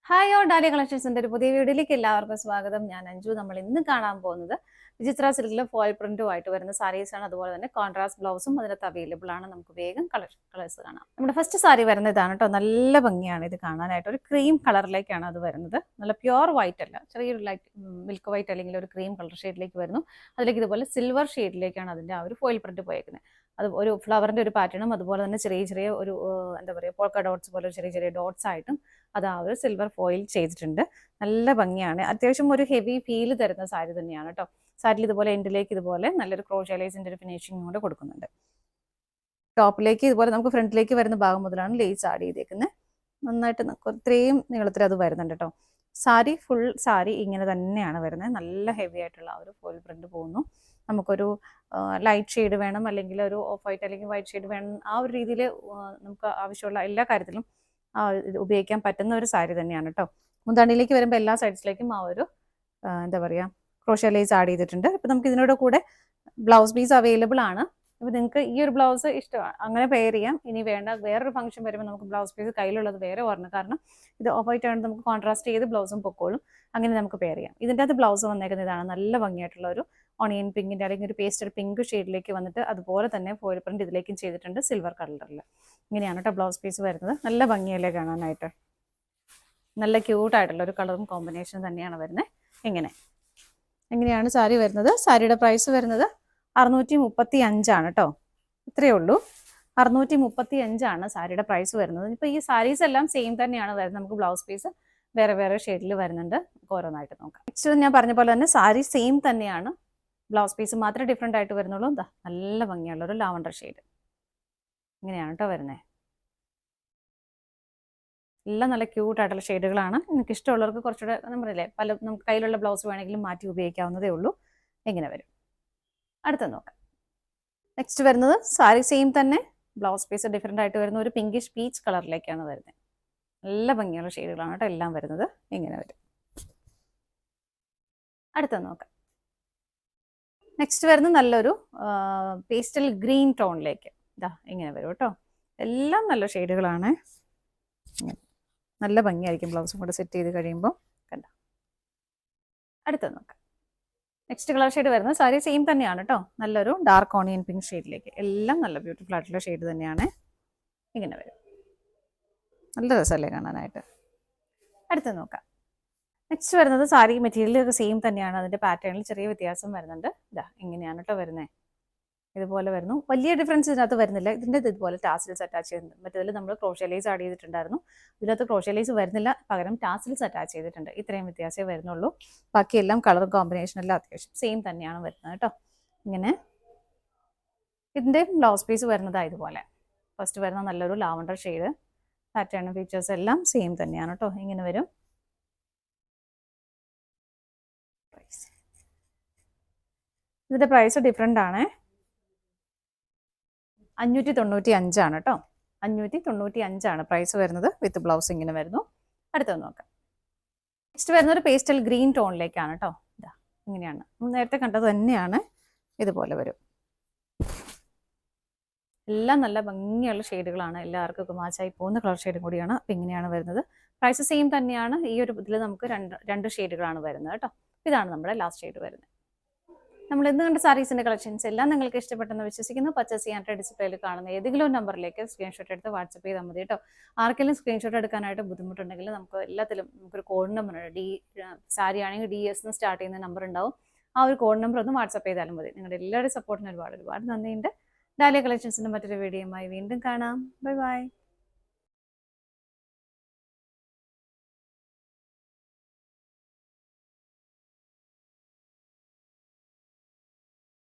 Hi all dahlia കളക്ഷൻസിന്റെ ഒരു പുതിയ വീഡിയോയിലേക്ക് എല്ലാവർക്കും സ്വാഗതം. ഞാൻ അഞ്ജു. നമ്മൾ ഇന്ന് കാണാൻ പോകുന്നത് വിചിത്ര സിൽക്കിലെ ഫോയിൽ പ്രിന്റുമായിട്ട് വരുന്ന സാരീസ് ആണ്. അതുപോലെ തന്നെ കോൺട്രാസ്റ്റ് ബ്ലൗസും അതിനകത്ത് അവൈലബിൾ ആണ്. നമുക്ക് വേഗം കളേഴ്സ് കാണാം. നമ്മുടെ ഫസ്റ്റ് സാരി വരുന്നത് ഇതാണ് കേട്ടോ. നല്ല ഭംഗിയാണ് ഇത് കാണാനായിട്ട്. ഒരു ക്രീം കളറിലേക്കാണ് അത് വരുന്നത്. നല്ല പ്യുവർ വൈറ്റ് അല്ല, ചെറിയൊരു ലൈറ്റ് മിൽക്ക് വൈറ്റ് അല്ലെങ്കിൽ ഒരു ക്രീം കളർ ഷെയ്ഡിലേക്ക് വരുന്നു. അതിലേക്ക് ഇതുപോലെ സിൽവർ ഷെയ്ഡിലേക്കാണ് അതിന്റെ ആ ഒരു ഫോയിൽ പ്രിന്റ് പോയേക്കുന്നത്. അത് ഒരു ഫ്ലവറിന്റെ ഒരു പാറ്റേണും അതുപോലെ തന്നെ ചെറിയ ചെറിയ ഒരു എന്താ പറയുക പോൾക്ക ഡോട്ട്സ് പോലെ ചെറിയ ചെറിയ ഡോട്ട്സ് ആയിട്ടും അത് ആ ഒരു സിൽവർ ഫോയിൽ ചെയ്തിട്ടുണ്ട്. നല്ല ഭംഗിയാണ്. അത്യാവശ്യം ഒരു ഹെവി ഫീൽ തരുന്ന സാരി തന്നെയാണ് കേട്ടോ. സാരിയിൽ ഇതുപോലെ എൻഡിലേക്ക് ഇതുപോലെ നല്ലൊരു ക്രോഷ്യ ലേസിന്റെ ഒരു ഫിനിഷിംഗ് കൂടെ കൊടുക്കുന്നുണ്ട്. ടോപ്പിലേക്ക് ഇതുപോലെ നമുക്ക് ഫ്രണ്ടിലേക്ക് വരുന്ന ഭാഗം മുതലാണ് ലേസ് ആഡ് ചെയ്തേക്കുന്നത്. നന്നായിട്ട് ഇത്രയും നീളത്തിൽ അത് വരുന്നുണ്ട് കേട്ടോ. സാരി ഫുൾ സാരി ഇങ്ങനെ തന്നെയാണ് വരുന്നത്. നല്ല ഹെവി ആയിട്ടുള്ള ഒരു ഫോയിൽ പ്രിന്റ് പോകുന്നു. നമുക്കൊരു ലൈറ്റ് ഷെയ്ഡ് വേണം, അല്ലെങ്കിൽ ഒരു ഓഫ് വൈറ്റ് അല്ലെങ്കിൽ വൈറ്റ് ഷെയ്ഡ് വേണം, ആ ഒരു രീതിയിൽ നമുക്ക് ആവശ്യമുള്ള എല്ലാ കാര്യത്തിലും ഉപയോഗിക്കാൻ പറ്റുന്ന ഒരു സാരി തന്നെയാണ് കേട്ടോ. മുന്താണിയിലേക്ക് വരുമ്പോൾ എല്ലാ സൈഡ്സിലേക്കും ആ ഒരു എന്താ പറയുക ക്രോഷ്യ ലേസ് ആഡ് ചെയ്തിട്ടുണ്ട്. ഇപ്പം നമുക്ക് ഇതിനോട് കൂടെ ബ്ലൗസ് പീസ് അവൈലബിൾ ആണ്. അപ്പോൾ നിങ്ങൾക്ക് ഈ ഒരു ബ്ലൗസ് ഇഷ്ടമാണ് അങ്ങനെ പെയർ ചെയ്യാം. ഇനി വേണ്ട വേറൊരു ഫംഗ്ഷൻ വരുമ്പോൾ നമുക്ക് ബ്ലൗസ് പീസ് കയ്യിലുള്ളത് വേറെ വരണം. കാരണം ഇത് ഓഫ് വൈറ്റ് ആണ്, നമുക്ക് കോൺട്രാസ്റ്റ് ചെയ്ത് ബ്ലൗസും പൊക്കോളും. അങ്ങനെ നമുക്ക് പെയർ ചെയ്യാം. ഇതിൻ്റെ അകത്ത് ബ്ലൗസ് വന്നേക്കുന്നത് ഇതാണ്. നല്ല ഭംഗിയായിട്ടുള്ള ഒരു ഓണിയൻ പിങ്കിൻ്റെ അല്ലെങ്കിൽ ഒരു പേസ്റ്റൽ പിങ്ക് ഷെയ്ഡിലേക്ക് വന്നിട്ട് അതുപോലെ തന്നെ ഫോയിൽ പ്രിന്റ് ഇതിലേക്കും ചെയ്തിട്ടുണ്ട് സിൽവർ കളറിൽ. ഇങ്ങനെയാണ് കേട്ടോ ബ്ലൗസ് പീസ് വരുന്നത്. നല്ല ഭംഗിയല്ലേ കാണാനായിട്ട്. നല്ല ക്യൂട്ടായിട്ടുള്ള ഒരു കളറും കോമ്പിനേഷൻ തന്നെയാണ് വരുന്നത്. എങ്ങനെയാണ് സാരി വരുന്നത്? സാരിയുടെ പ്രൈസ് വരുന്നത് 635 കേട്ടോ. ഇത്രയേ ഉള്ളൂ. 635 സാരിയുടെ പ്രൈസ് വരുന്നത്. ഇപ്പോൾ ഈ സാരീസ് എല്ലാം സെയിം തന്നെയാണ് വരുന്നത്. നമുക്ക് ബ്ലൗസ് പീസ് വേറെ വേറെ ഷെയ്ഡിൽ വരുന്നുണ്ട്. ഓരോന്നായിട്ട് നോക്കാം. നെക്സ്റ്റ് ഞാൻ പറഞ്ഞ പോലെ തന്നെ സാരി സെയിം തന്നെയാണ്, ബ്ലൗസ് പീസ് മാത്രമേ ഡിഫറെൻ്റ് ആയിട്ട് വരുന്നുള്ളൂ. എന്താ നല്ല ഭംഗിയുള്ള ഒരു ലാവണ്ടർ ഷെയ്ഡ് ഇങ്ങനെയാണ് കേട്ടോ വരുന്നത്. എല്ലാം നല്ല ക്യൂട്ടായിട്ടുള്ള ഷെയ്ഡുകളാണ്. നിങ്ങൾക്ക് ഇഷ്ടമുള്ളവർക്ക് കുറച്ചുകൂടെ നമ്മളില്ലേ നമുക്ക് കയ്യിലുള്ള ബ്ലൗസ് വേണമെങ്കിലും മാറ്റി ഉപയോഗിക്കാവുന്നതേ ഉള്ളൂ. എങ്ങനെ വരും അടുത്ത നോക്കാം. നെക്സ്റ്റ് വരുന്നത് സാരി സെയിം തന്നെ, ബ്ലൗസ് പീസ് ഡിഫറെൻ്റ് ആയിട്ട് വരുന്ന ഒരു പിങ്കിഷ് പീച്ച് കളറിലേക്കാണ് വരുന്നത്. നല്ല ഭംഗിയുള്ള ഷെയ്ഡുകളാണ് കേട്ടോ എല്ലാം വരുന്നത്. എങ്ങനെ വരും അടുത്ത നോക്കാം. നെക്സ്റ്റ് വരുന്നത് നല്ലൊരു പേസ്റ്റൽ ഗ്രീൻ ടോണിലേക്ക് ഇതാ ഇങ്ങനെ വരും കേട്ടോ. എല്ലാം നല്ല ഷെയ്ഡുകളാണ്. നല്ല ഭംഗിയായിരിക്കും ബ്ലൗസും കൂടെ സെറ്റ് ചെയ്ത് കഴിയുമ്പോൾ. കണ്ടോ അടുത്ത നോക്കാം. നെക്സ്റ്റ് കളർ ഷെയ്ഡ് വരുന്നത് സാരി സെയിം തന്നെയാണ് കേട്ടോ. നല്ലൊരു ഡാർക്ക് ഓണിയൻ പിങ്ക് ഷെയ്ഡിലേക്ക്. എല്ലാം നല്ല ബ്യൂട്ടിഫുൾ ആയിട്ടുള്ള ഷെയ്ഡ് തന്നെയാണ്. ഇങ്ങനെ വരും. നല്ല രസമല്ലേ കാണാനായിട്ട്. അടുത്ത നോക്കാം. നെക്സ്റ്റ് വരുന്നത് സാരി മെറ്റീരിയൽ സെയിം തന്നെയാണ്. അതിൻ്റെ പാറ്റേണിൽ ചെറിയ വ്യത്യാസം വരുന്നുണ്ട്. ഇതാ ഇങ്ങനെയാണ് കേട്ടോ വരുന്നത്. ഇതുപോലെ വരുന്നു. വലിയ ഡിഫറൻസ് ഇതിനകത്ത് വരുന്നില്ല. ഇതിൻ്റെ ഇതുപോലെ ടാസിൽസ് അറ്റാച്ച് ചെയ്യുന്നുണ്ട്. മറ്റേതിൽ നമ്മൾ ക്രോഷ്യ ലേസ് ആഡ് ചെയ്തിട്ടുണ്ടായിരുന്നു. ഇതിനകത്ത് ക്രോഷ്യ ലേസ് വരുന്നില്ല, പകരം ടാസിൽസ് അറ്റാച്ച് ചെയ്തിട്ടുണ്ട്. ഇത്രയും വ്യത്യാസമേ വരുന്നുള്ളൂ. ബാക്കിയെല്ലാം കളർ കോമ്പിനേഷനെല്ലാം അത്യാവശ്യം സെയിം തന്നെയാണ് വരുന്നത് കേട്ടോ. ഇങ്ങനെ ഇതിൻ്റെ ബ്ലൗസ് പീസ് വരുന്നത് ഇതുപോലെ. ഫസ്റ്റ് വരുന്ന നല്ലൊരു ലാവണ്ടർ ഷെയ്ഡ്. പാറ്റേൺ ഫീച്ചേഴ്സ് എല്ലാം സെയിം തന്നെയാണ് കേട്ടോ. ഇങ്ങനെ വരും. ഇതിൻ്റെ പ്രൈസ് ഡിഫറെൻ്റ് ആണ്. 595 കേട്ടോ. 595 പ്രൈസ് വരുന്നത്. വിത്ത് ബ്ലൗസ് ഇങ്ങനെ വരുന്നു. അടുത്തത് നോക്കാം. നെക്സ്റ്റ് വരുന്നത് ഒരു പേസ്റ്റൽ ഗ്രീൻ ടോണിലേക്കാണ് കേട്ടോ. ഇതാ ഇങ്ങനെയാണ് നേരത്തെ കണ്ടത് തന്നെയാണ്. ഇതുപോലെ വരും. എല്ലാം നല്ല ഭംഗിയുള്ള ഷെയ്ഡുകളാണ്. എല്ലാവർക്കും മാച്ചായി പോകുന്ന കളർ ഷെയ്ഡും കൂടിയാണ്. അപ്പം ഇങ്ങനെയാണ് വരുന്നത്. പ്രൈസ് സെയിം തന്നെയാണ്. ഈ ഒരു ഇതിൽ നമുക്ക് രണ്ട് ഷെയ്ഡുകളാണ് വരുന്നത് കേട്ടോ. ഇതാണ് നമ്മുടെ ലാസ്റ്റ് ഷെയ്ഡ് വരുന്നത്. നമ്മൾ ഇന്ന് കണ്ട സാരീസിന്റെ കളക്ഷൻസ് എല്ലാം നിങ്ങൾക്ക് ഇഷ്ടപ്പെട്ടെന്ന് വിശ്വസിക്കുന്നു. പർച്ചേസ് ചെയ്യാനായിട്ട് ഡിസ്പ്ലേയിൽ കാണുന്ന ഏതെങ്കിലും നമ്പറിലേക്ക് സ്ക്രീൻഷോട്ട് എടുത്ത് വാട്സപ്പ് ചെയ്താൽ മതി കേട്ടോ. ആർക്കെങ്കിലും സ്ക്രീൻഷോട്ട് എടുക്കാനായിട്ട് ബുദ്ധിമുട്ടുണ്ടെങ്കിൽ നമുക്ക് എല്ലാത്തിലും നമുക്കൊരു കോഡ് നമ്പർ ഉണ്ട്. സാരി ആണെങ്കിൽ DS എന്ന് സ്റ്റാർട്ട് ചെയ്യുന്ന നമ്പർ ഉണ്ടാവും. ആ ഒരു കോഡ് നമ്പർ ഒന്ന് വാട്സപ്പ് ചെയ്താലും മതി. നിങ്ങളുടെ എല്ലാവരുടെയും സപ്പോർട്ടിന് ഒരുപാട് നന്ദിയുണ്ട്. ഡാലിയ കളക്ഷൻസിന്റെ മറ്റൊരു വീഡിയോയുമായി വീണ്ടും കാണാം. Bye bye.